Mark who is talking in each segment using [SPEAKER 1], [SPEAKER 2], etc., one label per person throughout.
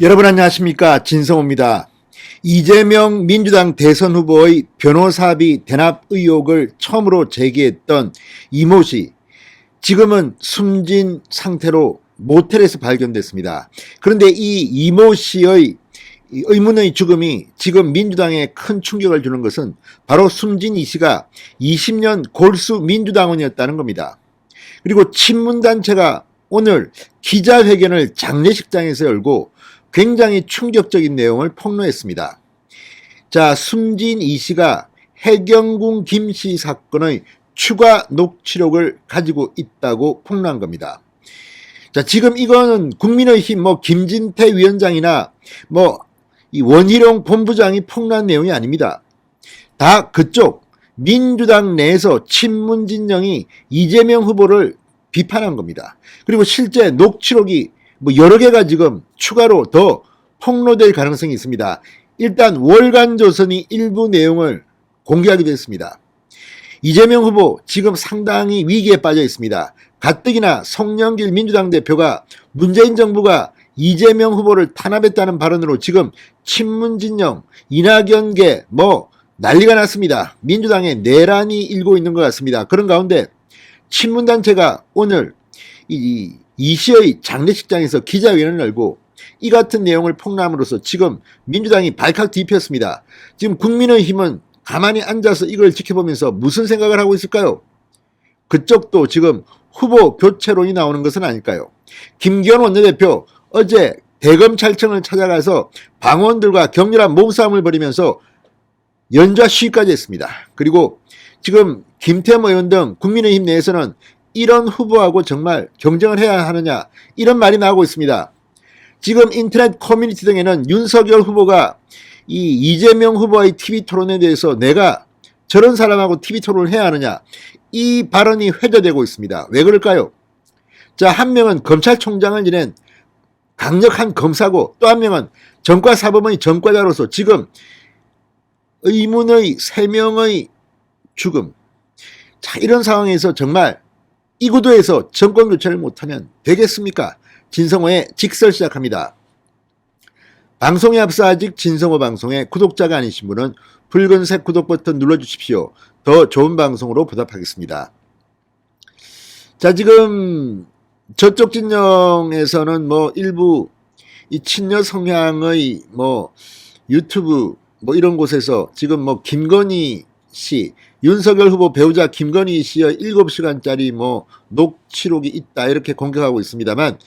[SPEAKER 1] 여러분 안녕하십니까, 진성호입니다. 이재명 민주당 대선 후보의 변호사비 대납 의혹을 처음으로 제기했던 이모 씨, 지금은 숨진 상태로 모텔에서 발견됐습니다. 그런데 이 이모 씨의 의문의 죽음이 지금 민주당에 큰 충격을 주는 것은 바로 숨진 이 씨가 20년 골수 민주당원이었다는 겁니다. 그리고 친문단체가 오늘 기자회견을 장례식장에서 열고 굉장히 충격적인 내용을 폭로했습니다. 자, 숨진 이 씨가 해경궁 김씨 사건의 추가 녹취록을 가지고 있다고 폭로한 겁니다. 자, 지금 이거는 국민의힘 김진태 위원장이나 이 원희룡 본부장이 폭로한 내용이 아닙니다. 다 그쪽 민주당 내에서 친문 진영이 이재명 후보를 비판한 겁니다. 그리고 실제 녹취록이 여러 개가 지금 추가로 더 폭로될 가능성이 있습니다. 일단 월간조선이 일부 내용을 공개하기도 했습니다. 이재명 후보 지금 상당히 위기에 빠져 있습니다. 가뜩이나 송영길 민주당 대표가 문재인 정부가 이재명 후보를 탄압했다는 발언으로 지금 친문진영, 이낙연계 난리가 났습니다. 민주당에 내란이 일고 있는 것 같습니다. 그런 가운데 친문단체가 오늘 이 씨의 장례식장에서 기자회견을 열고 이 같은 내용을 폭로함으로써 지금 민주당이 발칵 뒤폈습니다. 지금 국민의힘은 가만히 앉아서 이걸 지켜보면서 무슨 생각을 하고 있을까요? 그쪽도 지금 후보 교체론이 나오는 것은 아닐까요? 김기현 원내대표 어제 대검찰청을 찾아가서 방원들과 격렬한 몸싸움을 벌이면서 연좌 시위까지 했습니다. 그리고 지금 김태흠 의원 등 국민의힘 내에서는 이런 후보하고 정말 경쟁을 해야 하느냐, 이런 말이 나오고 있습니다. 지금 인터넷 커뮤니티 등에는 윤석열 후보가 이 이재명 후보의 TV 토론에 대해서 내가 저런 사람하고 TV 토론을 해야 하느냐, 이 발언이 회자되고 있습니다. 왜 그럴까요? 자, 한 명은 검찰총장을 지낸 강력한 검사고 또 한 명은 전과사범의 전과자로서 지금 의문의 3명의 죽음. 자, 이런 상황에서 정말 이 구도에서 정권 교체를 못하면 되겠습니까? 진성호의 직설 시작합니다. 방송에 앞서 아직 진성호 방송에 구독자가 아니신 분은 붉은색 구독 버튼 눌러주십시오. 더 좋은 방송으로 보답하겠습니다. 자, 지금 저쪽 진영에서는 일부 이 친여 성향의 유튜브 이런 곳에서 지금 김건희 씨, 윤석열 후보 배우자 김건희 씨의 7시간짜리 녹취록이 있다 이렇게 공격하고 있습니다만,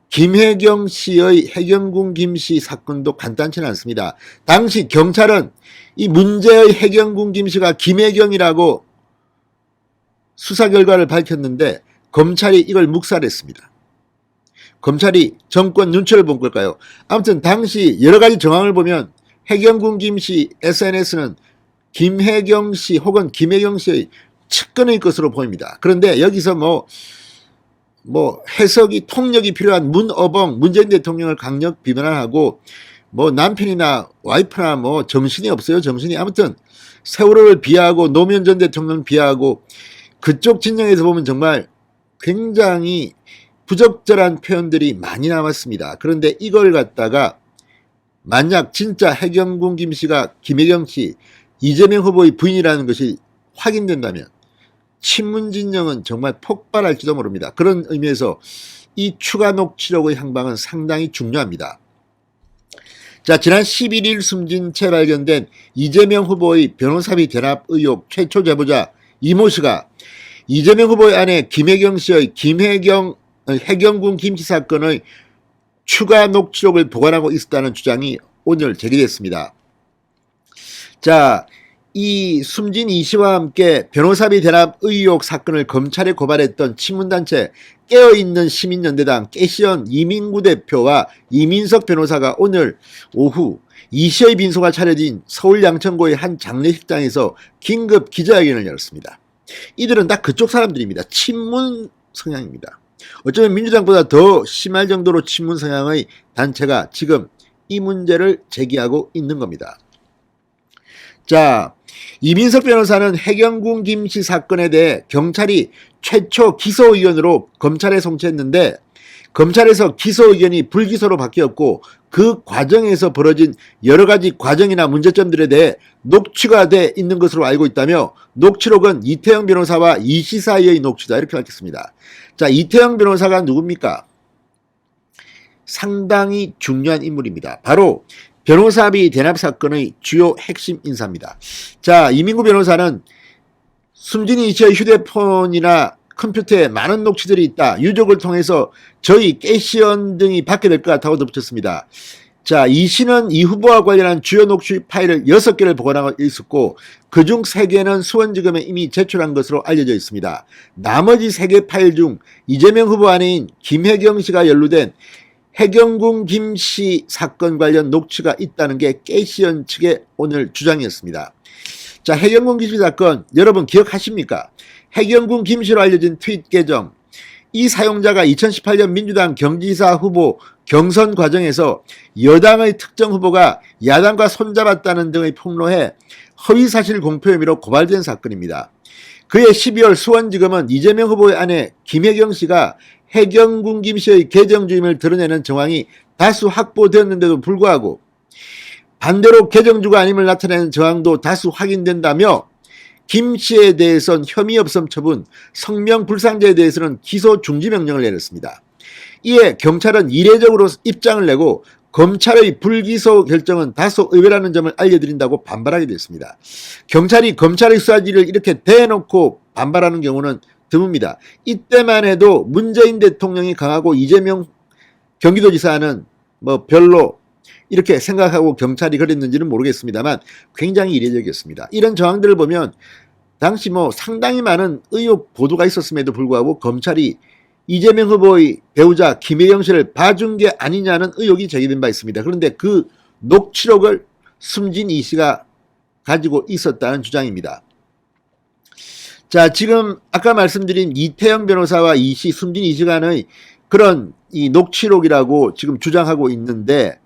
[SPEAKER 1] 김혜경 씨의 해경궁 김씨 사건도 간단치는 않습니다. 당시 경찰은 이 문제의 해경궁 김씨가 김혜경이라고 수사 결과를 밝혔는데 검찰이 이걸 묵살했습니다. 검찰이 정권 눈치를 본 걸까요? 아무튼 당시 여러 가지 정황을 보면 해경궁 김씨 SNS는 김혜경 씨 혹은 김혜경 씨의 측근의 것으로 보입니다. 그런데 여기서 해석이 통역이 필요한 문어봉 문재인 대통령을 강력 비난하고 남편이나 와이프나 정신이 없어요. 정신이. 아무튼 세월호를 비하하고 노무현 전 대통령 비하하고 그쪽 진영에서 보면 정말 굉장히 부적절한 표현들이 많이 나왔습니다. 그런데 이걸 갖다가 만약 진짜 해경궁 김씨가 김혜경 씨 이재명 후보의 부인이라는 것이 확인된다면 친문 진영은 정말 폭발할지도 모릅니다. 그런 의미에서 이 추가 녹취록의 향방은 상당히 중요합니다. 자, 지난 11일 숨진 채 발견된 이재명 후보의 변호사비 대납 의혹 최초 제보자 이모 씨가 이재명 후보의 아내 김혜경 씨의 해경궁 김씨 사건의 추가 녹취록을 보관하고 있었다는 주장이 오늘 제기됐습니다. 자, 이 숨진 이 씨와 함께 변호사비 대납 의혹 사건을 검찰에 고발했던 친문단체 깨어있는 시민연대당 깨시연 이민구 대표와 이민석 변호사가 오늘 오후 이 씨의 빈소가 차려진 서울 양천구의 한 장례식장에서 긴급 기자회견을 열었습니다. 이들은 다 그쪽 사람들입니다. 친문 성향입니다. 어쩌면 민주당보다 더 심할 정도로 친문 성향의 단체가 지금 이 문제를 제기하고 있는 겁니다. 자, 이민석 변호사는 해경궁 김씨 사건에 대해 경찰이 최초 기소 의견으로 검찰에 송치했는데 검찰에서 기소 의견이 불기소로 바뀌었고 그 과정에서 벌어진 여러 가지 과정이나 문제점들에 대해 녹취가 돼 있는 것으로 알고 있다며 녹취록은 이태영 변호사와 이 씨 사이의 녹취다 이렇게 밝혔습니다. 자, 이태영 변호사가 누굽니까? 상당히 중요한 인물입니다. 바로 변호사비 대납 사건의 주요 핵심 인사입니다. 자, 이민구 변호사는 숨진이 씨의 휴대폰이나 컴퓨터에 많은 녹취들이 있다. 유족을 통해서 저희 깨시연 등이 받게 될 것 같다고 덧붙였습니다. 자, 이 씨는 이 후보와 관련한 주요 녹취 파일을 6개를 보관하고 있었고 그중 3개는 수원지검에 이미 제출한 것으로 알려져 있습니다. 나머지 3개 파일 중 이재명 후보 아내인 김혜경 씨가 연루된 해경궁 김씨 사건 관련 녹취가 있다는 게 깨시연 측의 오늘 주장이었습니다. 자, 해경궁 김씨 사건 여러분 기억하십니까? 해경궁 김씨로 알려진 트윗 계정. 이 사용자가 2018년 민주당 경기지사 후보 경선 과정에서 여당의 특정 후보가 야당과 손잡았다는 등의 폭로해 허위사실 공표 혐의로 고발된 사건입니다. 그해 12월 수원지검은 이재명 후보의 아내 김혜경 씨가 해경궁 김씨의 계정 주임을 드러내는 정황이 다수 확보되었는데도 불구하고 반대로 계정주가 아님을 나타내는 정황도 다수 확인된다며 김 씨에 대해서는 혐의 없음 처분, 성명 불상자에 대해서는 기소 중지 명령을 내렸습니다. 이에 경찰은 이례적으로 입장을 내고 검찰의 불기소 결정은 다소 의외라는 점을 알려드린다고 반발하게 됐습니다. 경찰이 검찰의 수사지를 이렇게 대놓고 반발하는 경우는 드뭅니다. 이때만 해도 문재인 대통령이 강하고 이재명 경기도지사는 별로 이렇게 생각하고 경찰이 그랬는지는 모르겠습니다만 굉장히 이례적이었습니다. 이런 정황들을 보면 당시 상당히 많은 의혹 보도가 있었음에도 불구하고 검찰이 이재명 후보의 배우자 김혜경 씨를 봐준 게 아니냐는 의혹이 제기된 바 있습니다. 그런데 그 녹취록을 숨진 이 씨가 가지고 있었다는 주장입니다. 자, 지금 아까 말씀드린 이태영 변호사와 이 씨, 숨진 이 씨 간의 그런 이 녹취록이라고 지금 주장하고 있는데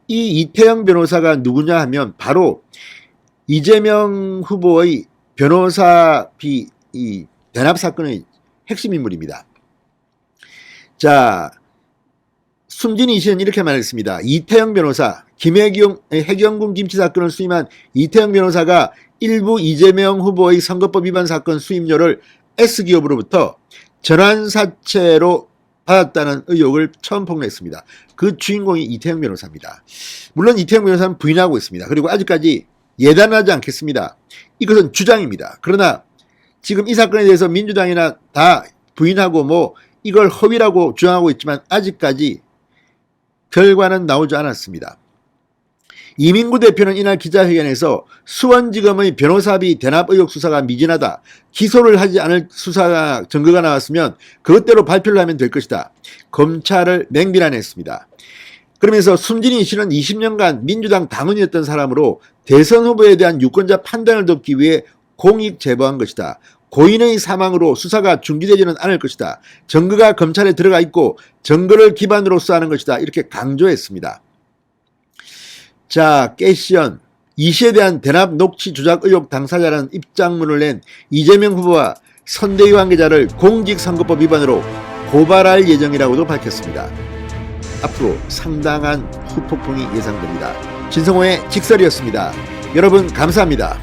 [SPEAKER 1] 이 이태영 변호사가 누구냐 하면 바로 이재명 후보의 변호사비 이 대납 사건의 핵심 인물입니다. 자, 숨진 이 씨는 이렇게 말했습니다. 이태영 변호사, 해경궁 김씨 사건을 수임한 이태영 변호사가 일부 이재명 후보의 선거법 위반 사건 수임료를 S기업으로부터 전환사채로 받았다는 의혹을 처음 폭로했습니다. 그 주인공이 이태영 변호사입니다. 물론 이태영 변호사는 부인하고 있습니다. 그리고 아직까지 예단하지 않겠습니다. 이것은 주장입니다. 그러나 지금 이 사건에 대해서 민주당이나 다 부인하고 이걸 허위라고 주장하고 있지만 아직까지 결과는 나오지 않았습니다. 이민구 대표는 이날 기자회견에서 수원지검의 변호사비 대납 의혹 수사가 미진하다. 기소를 하지 않을 수사 증거가 나왔으면 그것대로 발표를 하면 될 것이다. 검찰을 맹비난했습니다. 그러면서 숨진이 씨는 20년간 민주당 당원이었던 사람으로 대선 후보에 대한 유권자 판단을 돕기 위해 공익 제보한 것이다. 고인의 사망으로 수사가 중지되지는 않을 것이다. 증거가 검찰에 들어가 있고 증거를 기반으로 수사하는 것이다. 이렇게 강조했습니다. 자, 깨시연, 이 씨에 대한 대납 녹취 조작 의혹 당사자라는 입장문을 낸 이재명 후보와 선대위 관계자를 공직선거법 위반으로 고발할 예정이라고도 밝혔습니다. 앞으로 상당한 후폭풍이 예상됩니다. 진성호의 직설이었습니다. 여러분 감사합니다.